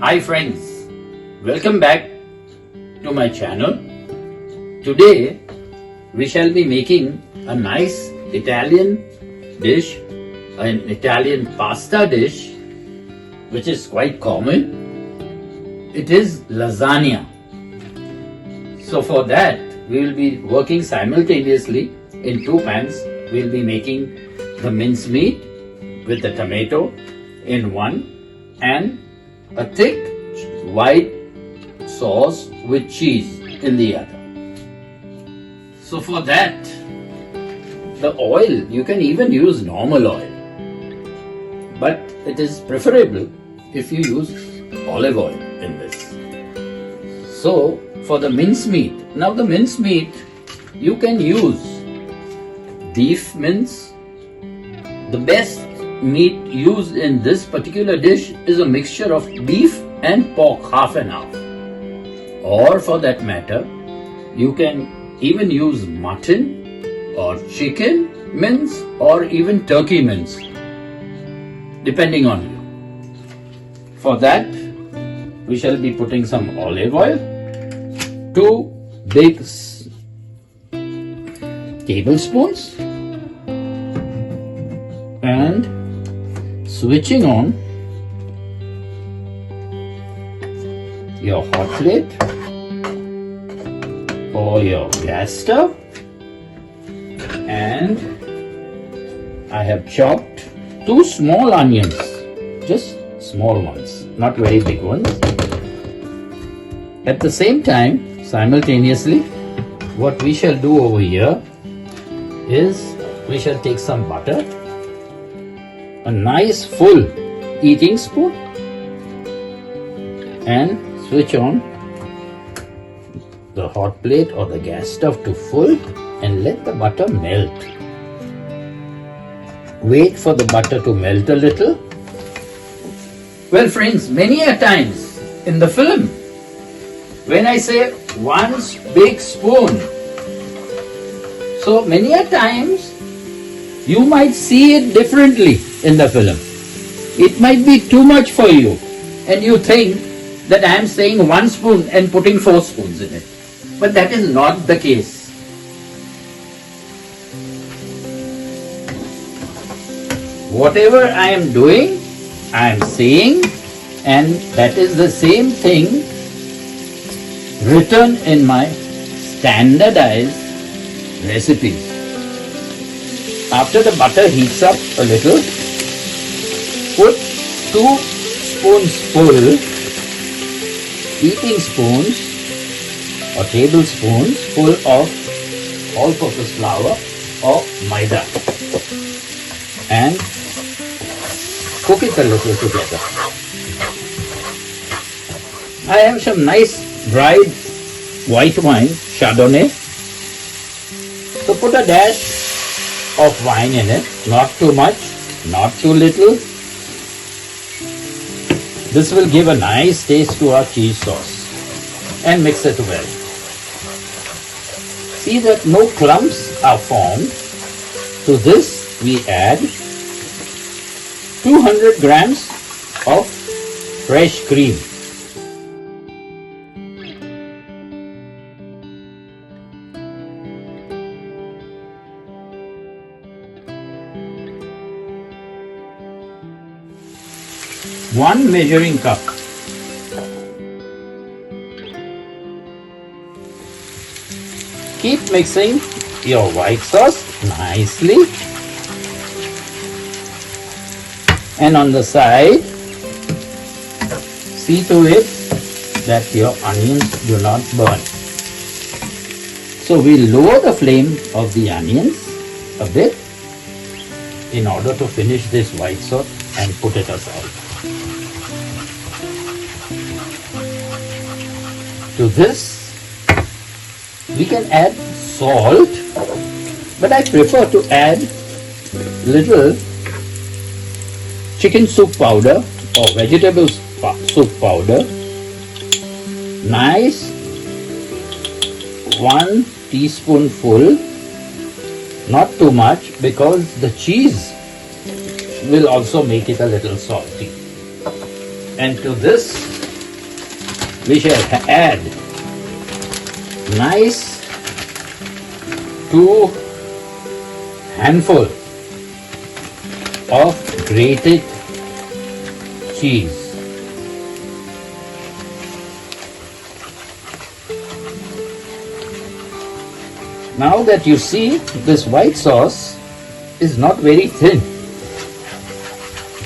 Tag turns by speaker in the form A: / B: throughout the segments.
A: Hi friends, welcome back to my channel. Today we shall be making a nice Italian dish, an Italian pasta dish which is quite common. It is lasagna. So for that we will be working simultaneously in two pans. We will be making the mince meat with the tomato in one and a thick white sauce with cheese in the other. So for that, the oil, you can even use normal oil, but it is preferable if you use olive oil in this. So for the mince meat, now the mince meat you can use beef mince. The best meat used in this particular dish is a mixture of beef and pork, half and half. Or for that matter, you can even use mutton or chicken mince or even turkey mince, depending on you. For that, we shall be putting some olive oil, 2 big tablespoons, and switching on your hot plate or your gas stove, and I have chopped 2 small onions, just small ones, not very big ones. At the same time, simultaneously, what we shall do over here is we shall take some butter, a nice full eating spoon, and switch on the hot plate or the gas stove to full and let the butter melt. Wait for the butter to melt a little. Well friends, many a times in the film, when I say 1 big spoon, so many a times you might see it differently in the film. It might be too much for you and you think that I am saying 1 spoon and putting 4 spoons in it. But that is not the case. Whatever I am doing, I am saying, and that is the same thing written in my standardized recipes. After the butter heats up a little, put 2 spoons full, eating spoons or tablespoons full of all-purpose flour or maida, and cook it a little together. I have some nice dried white wine, Chardonnay, so put a dash of wine in it, not too much, not too little. This will give a nice taste to our cheese sauce, and mix it well. See that no clumps are formed. To this we add 200 grams of fresh cream. One measuring cup. Keep mixing your white sauce nicely, and on the side, see to it that your onions do not burn. So we lower the flame of the onions a bit in order to finish this white sauce and put it aside. To this, we can add salt, but I prefer to add little chicken soup powder or vegetable soup powder, nice 1 teaspoonful, not too much because the cheese will also make it a little salty. And to this we shall add nice 2 handful of grated cheese. Now that you see, this white sauce is not very thin.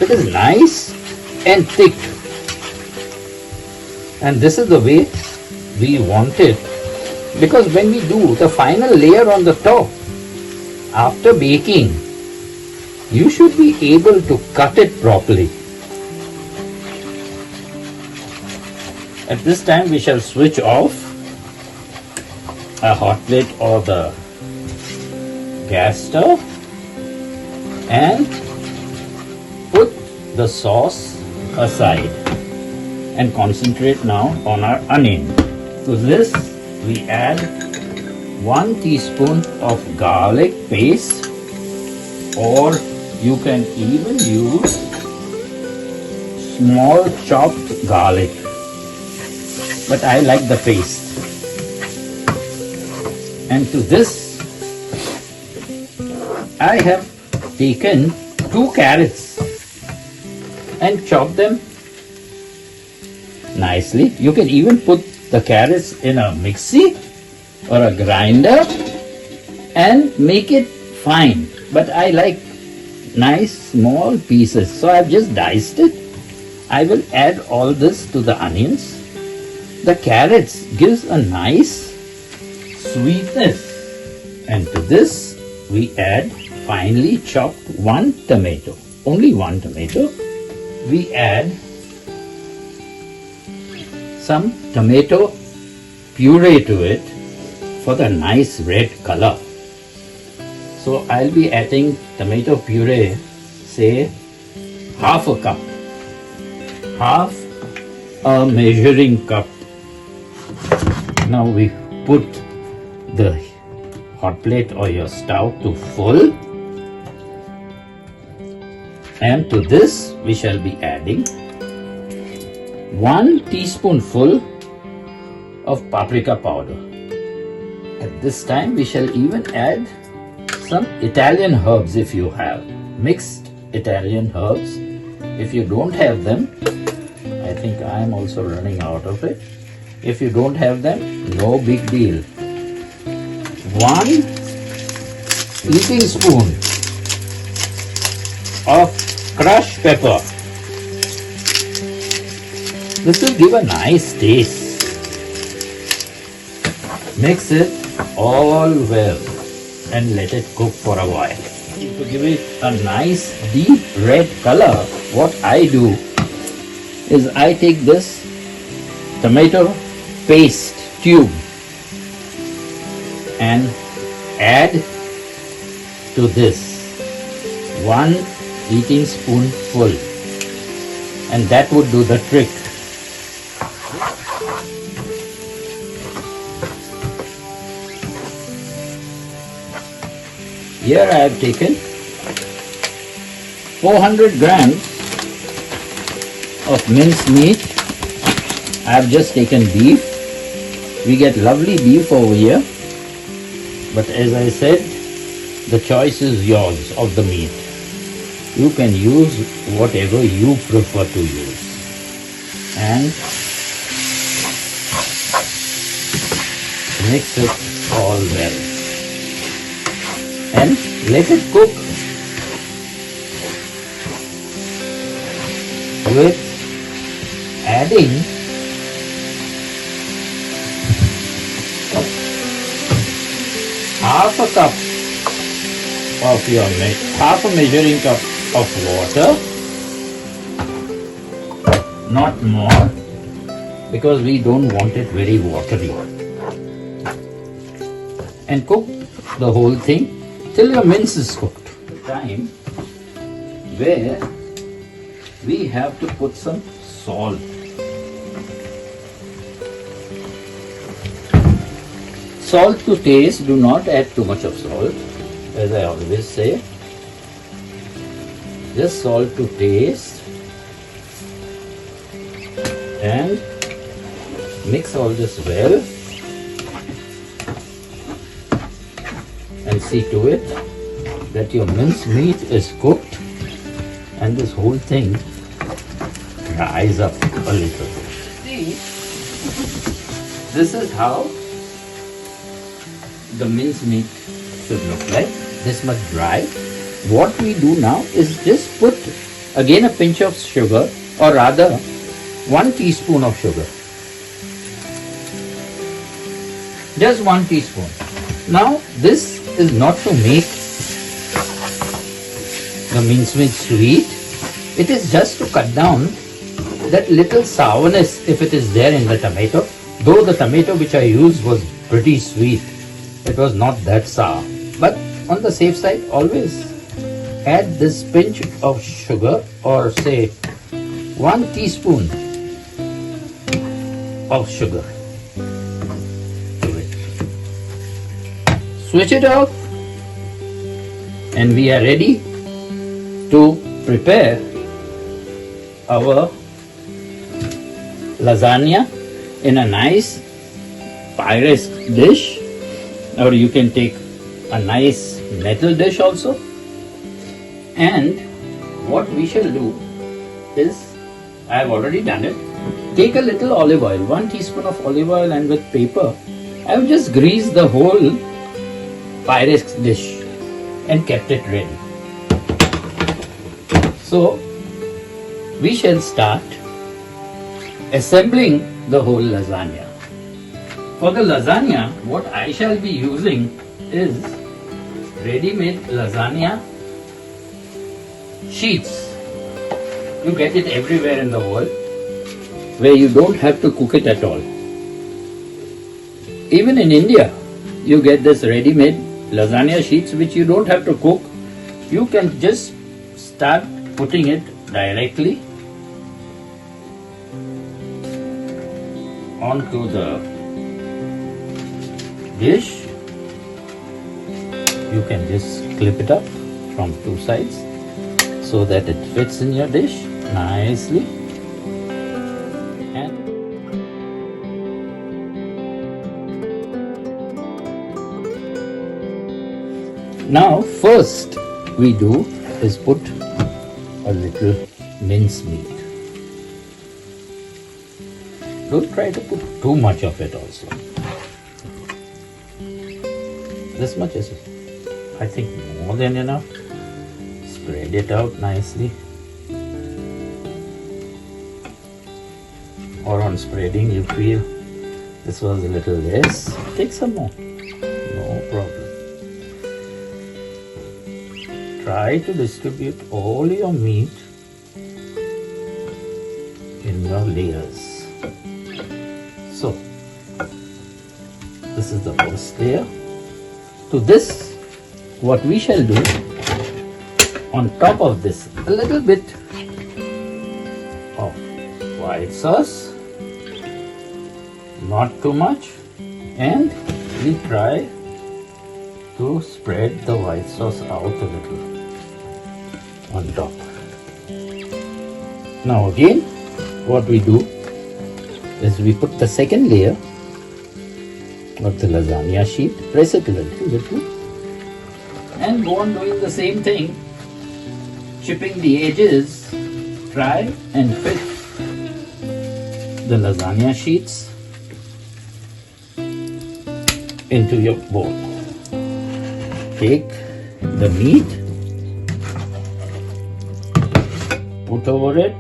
A: It is nice and thick. And this is the way we want it. Because when we do the final layer on the top, after baking, you should be able to cut it properly. At this time we shall switch off a hot plate or the gas stove and put the sauce aside and concentrate now on our onion. To this we add 1 teaspoon of garlic paste, or you can even use small chopped garlic, but I like the paste. And to this I have taken 2 carrots and chopped them nicely. You can even put the carrots in a mixie or a grinder and make it fine, but I like nice small pieces, so I've just diced it. I will add all this to the onions. The carrots gives a nice sweetness, and to this we add finely chopped 1 tomato, only 1 tomato. We add some tomato puree to it for the nice red color. So I'll be adding tomato puree, say half a cup, half a measuring cup. Now we put the hot plate or your stove to full, and to this we shall be adding 1 teaspoonful of paprika powder. At this time we shall even add some Italian herbs if you have, mixed Italian herbs. If you don't have them, I think I am also running out of it. If you don't have them, no big deal. 1 eating spoon of crushed pepper. This will give a nice taste. Mix it all well and let it cook for a while. To give it a nice deep red color, what I do is I take this tomato paste tube and add to this 1 eating spoonful, and that would do the trick. Here I have taken 400 grams of minced meat. I have just taken beef. We get lovely beef over here, but as I said, the choice is yours of the meat. You can use whatever you prefer to use, and mix it all well and let it cook with adding half a measuring cup of water, not more, because we don't want it very watery, and cook the whole thing till your mince is cooked. The time where we have to put some salt. Salt to taste, do not add too much of salt, as I always say. Just salt to taste, and Mix all this well and see to it that your mince meat is cooked and this whole thing dries up a little. See, this is how the mince meat should look like. This much dry. What we do now is just put again a pinch of sugar, or rather 1 teaspoon of sugar. Just 1 teaspoon. Now this is not to make the mincemeat sweet. It is just to cut down that little sourness if it is there in the tomato. Though the tomato which I used was pretty sweet, it was not that sour. But on the safe side, always add this pinch of sugar, or say 1 teaspoon of sugar to it. Switch it off and we are ready to prepare our lasagna in a nice pyrese dish, or you can take a nice metal dish also. And what we shall do is, I have already done it, take a little olive oil, 1 teaspoon of olive oil, and with paper I have just greased the whole pyrese dish and kept it ready. So we shall start assembling the whole lasagna. For the lasagna, what I shall be using is ready-made lasagna sheets. You get it everywhere in the world, where you don't have to cook it at all. Even in India, you get this ready-made lasagna sheets which you don't have to cook. You can just start putting it directly onto the dish. You can just clip it up from 2 sides so that it fits in your dish nicely. And now first we do is put a little mince meat. Don't try to put too much of it also. This much is, I think, more than enough. Spread it out nicely. Or on spreading you feel this was a little less, take some more. No problem. Try to distribute all your meat in your layers. So, this is the first layer. To this, what we shall do, on top of this, a little bit of white sauce, not too much, and we try to spread the white sauce out a little on top. Now again, what we do is we put the second layer of the lasagna sheet, press it a little, and go on doing the same thing, chipping the edges, try and fit the lasagna sheets into your bowl. Take the meat, put over it.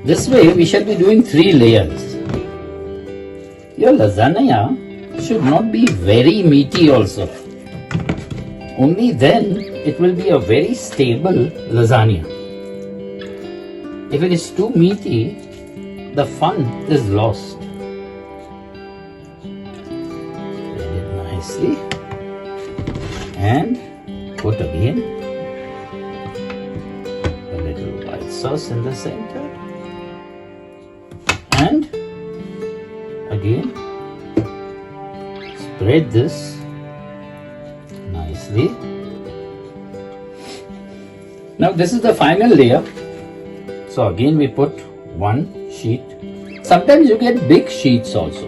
A: This way we shall be doing 3 layers. Your lasagna should not be very meaty also. Only then it will be a very stable lasagna. If it is too meaty, the fun is lost. Spread it nicely and put again a little white sauce in the center. And again spread this nicely. Now this is the final layer. So again we put 1 sheet sometimes you get big sheets also.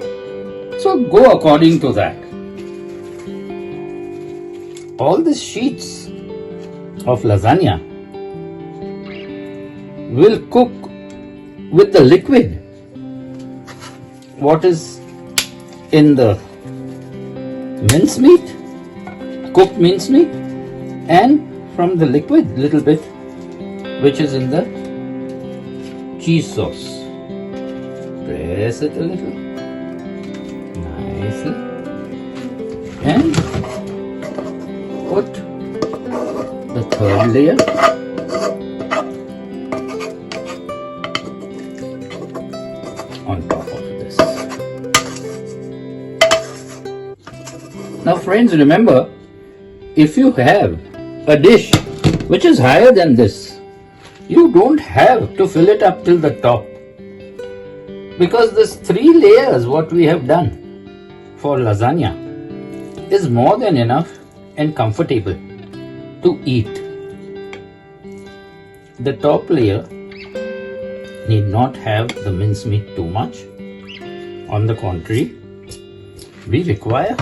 A: So go according to that. All these sheets of lasagna will cook with the liquid what is in the mincemeat, cooked mincemeat, and from the liquid little bit which is in the cheese sauce. Press it a little nicely and put the third layer on top of this. Now friends, remember, if you have a dish which is higher than this, you don't have to fill it up till the top, because this 3 layers what we have done for lasagna is more than enough and comfortable to eat. The top layer need not have the mincemeat too much. On the contrary, we require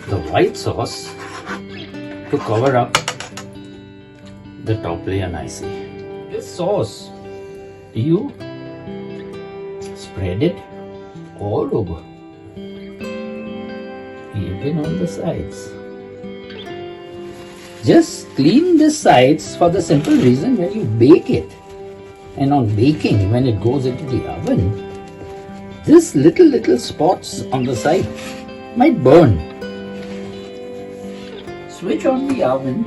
A: the white sauce to cover up the top layer nicely. This sauce, you spread it all over, even on the sides. Just clean the sides for the simple reason when you bake it, and on baking when it goes into the oven, this little spots on the side might burn. Switch on the oven,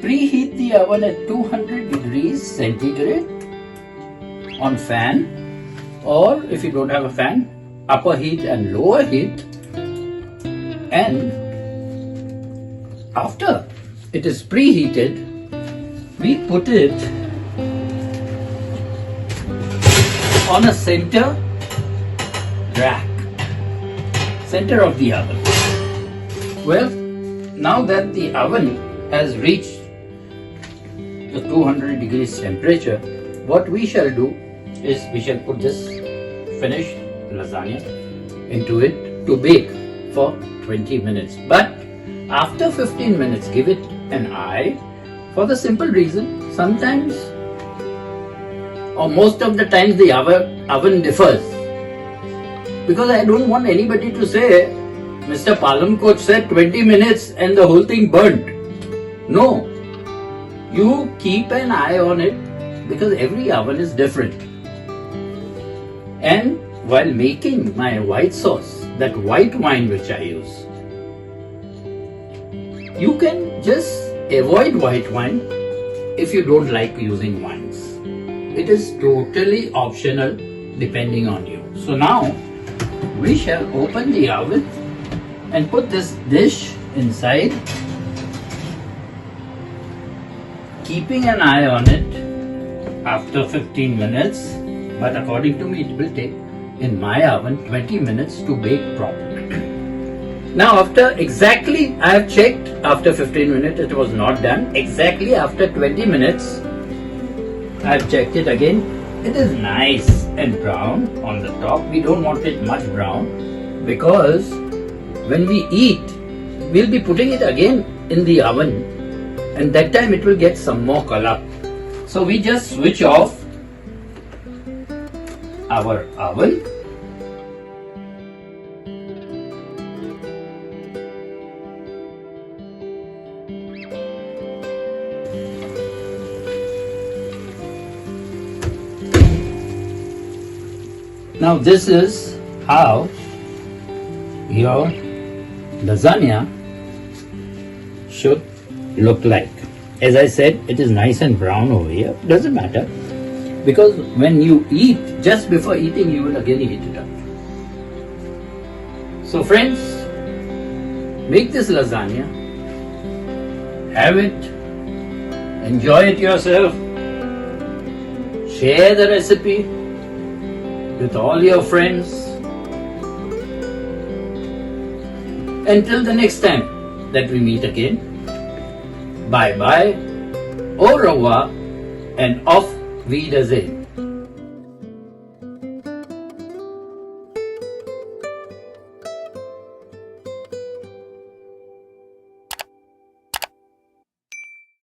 A: preheat the oven at 200 degrees centigrade on fan, or if you don't have a fan, upper heat and lower heat, and after it is preheated, we put it on a center rack, center of the oven. Well, now that the oven has reached the 200 degrees temperature, what we shall do is we shall put this finished lasagna into it to bake for 20 minutes. But after 15 minutes, give it an eye, for the simple reason, sometimes or most of the times the oven differs. Because I don't want anybody to say, Mr. Palamkote said 20 minutes and the whole thing burnt. No, you keep an eye on it because every oven is different. And while making my white sauce, that white wine which I use, you can just avoid white wine if you don't like using wines. It is totally optional depending on you. So now we shall open the oven and put this dish inside, keeping an eye on it after 15 minutes, but according to me it will take in my oven 20 minutes to bake properly. Now after exactly, I have checked after 15 minutes it was not done. Exactly after 20 minutes I have checked it again. It is nice and brown on the top. We don't want it much brown because when we eat, we'll be putting it again in the oven and that time it will get some more color. So we just switch off our oven. Now this is how your lasagna should look like. As I said, it is nice and brown over here. Doesn't matter, because when you eat, just before eating, you will again heat it up. So friends, make this lasagna, have it, enjoy it yourself, share the recipe with all your friends. Until the next time that we meet again, bye bye, au revoir, and auf Wiedersehen.